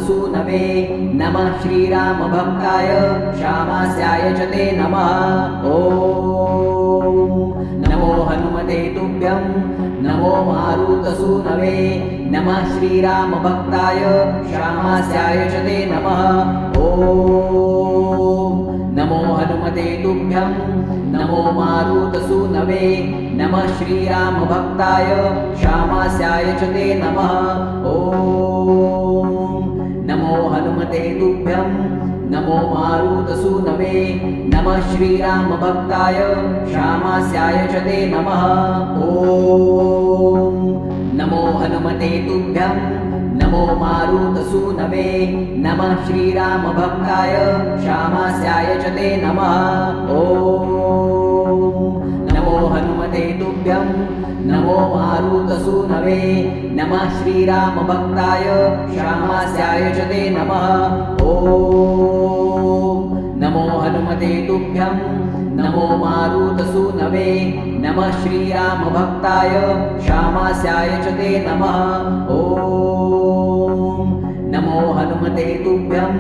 मारुतसूनवे नमः श्रीरामभक्ताय श्यामास्याय च ते नमः। ॐ नमो हनुमते तुभ्यं नमो मारुतसूनवे नमः श्रीरामभक्ताय श्यामास्याय च ते नमः। ॐ नमो हनुमते तुभ्यं नमो मारुतसूनवे नमः श्रीरामभक्ताय श्यामास्याय च ते नमः। ॐ नमो हनुमते तुभ्यं नमो मारुतसूनवे नमः श्रीरामभक्ताय श्यामास्याय च ते नमः। ॐ नमो हनुमते तुभ्यं नमो मारुतसूनवे नमः श्रीरामभक्ताय श्यामास्याय च ते नमः। ॐ नमो हनुमते तुभ्यं नमो मारुतसूनवे नमः श्रीरामभक्ताय श्यामास्याय च ते नमः। ॐ नमो हनुमते तुभ्यं नमो मारुतसूनवे नमः श्रीरामभक्ताय श्यामास्याय च ते नमः। ॐ नमो हनुमते तुभ्यं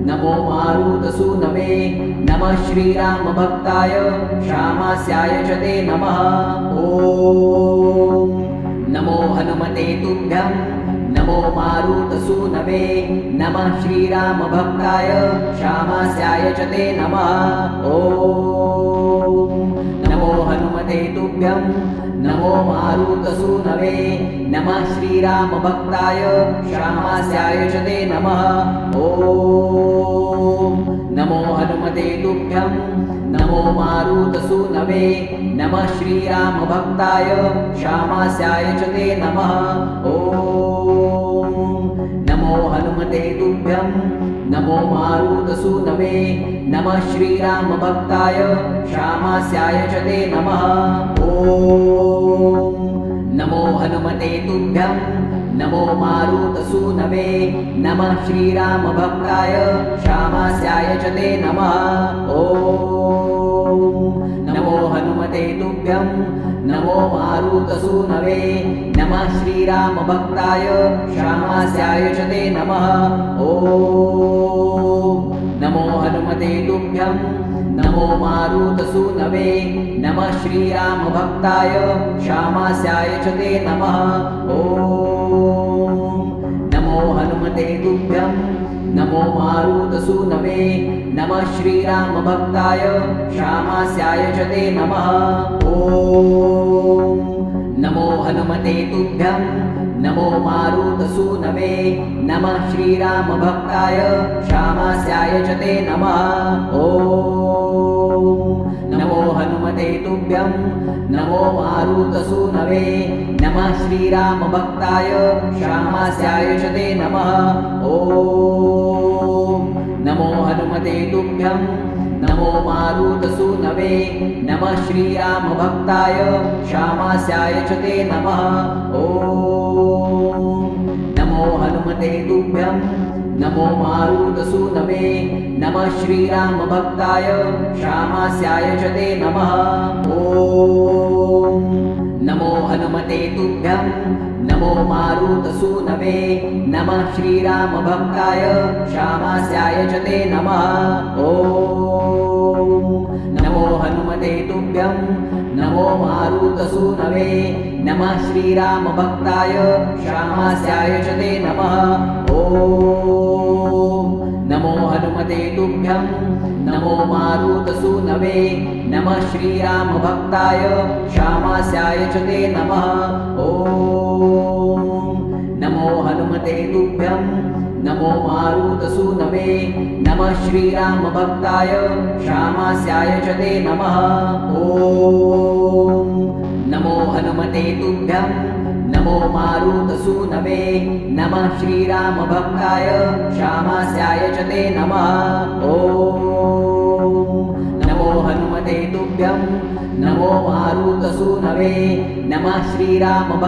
नमो मारुतसूनवे नमः श्रीरामभक्ताय श्यामास्याय च ते नमः। ॐ नमो हनुमते तुभ्यं नमो मारुतसूनवे नमः श्रीरामभक्ताय श्यामास्याय च ते नमः। ॐ नमो हनुमते तुभ्यं नमो मारुतसूनवे नमः श्रीरामभक्ताय श्यामास्याय च ते नमः। ॐ नमो हनुमते तुभ्यं नमो मारुतसूनवे नमः श्रीरामभक्ताय श्यामास्याय च ते नमः। ॐ नमो हनुमते तुभ्यं नमो मारुतसूनवे नमः श्रीरामभक्ताय श्यामास्याय च ते नमः। ॐ नमो हनुमते तुभ्यं नमो मारुतसूनवे नमः श्रीरामभक्ताय श्यामास्याय च ते नमः। ॐ नमो हनुमते तुभ्यं नमो मारुतसूनवे नमः श्रीरामभक्ताय श्यामास्याय च ते नमः। ॐ नमो हनुमते तुभ्यं नमो मारुतसूनवे नमः श्रीरामभक्ताय श्यामास्याय च ते नमः। ॐ नमो हनुमते तुभ्यं नमो मारुतसूनवे नमः श्रीरामभक्ताय श्यामास्याय च ते नमः। ॐ नमो हनुमते तुभ्यं नमो मारुतसूनवे नमः श्रीरामभक्ताय श्यामास्याय च ते नमः। ॐ नमो हनुमते तुभ्यं नमो मारुतसूनवे नमः श्रीरामभक्ताय श्यामास्याय च ते नमः। ॐ नमो हनुमते तुभ्यं नमो मारुतसूनवे नमः श्रीरामभक्ताय श्यामास्याय च ते नमः। ॐ नमो हनुमते तुभ्यं नमो मारुतसूनवे नमः श्रीरामभक्ताय श्यामास्याय च ते नमः। ॐ नमो हनुमते तुभ्यं नमो मारुतसूनवे नमः श्रीरामभक्ताय श्यामास्याय च ते नमः। ॐ नमो हनुमते तुभ्यं नमो मारुतसूनवे नमः श्रीरामभक्ताय श्यामास्याय च ते नमः। ॐ नमो हनुमते तुभ्यं नमो मारुतसूनवे नमः श्रीरामभक्ताय श्यामास्याय च ते नमः। ॐ नमो हनुमते तुभ्यं नमो मारुतसूनवे नमः श्रीरामभक्ताय श्यामास्याय च ते नमः। ॐ नमो हनुमते तुभ्यं नमो मारुतसूनवे नमः श्रीरामभक्ताय श्यामास्याय च ते नमः। ॐ नमो हनुमते तुभ्यं नमो मारुतसूनवे नमः श्रीरामभक्ताय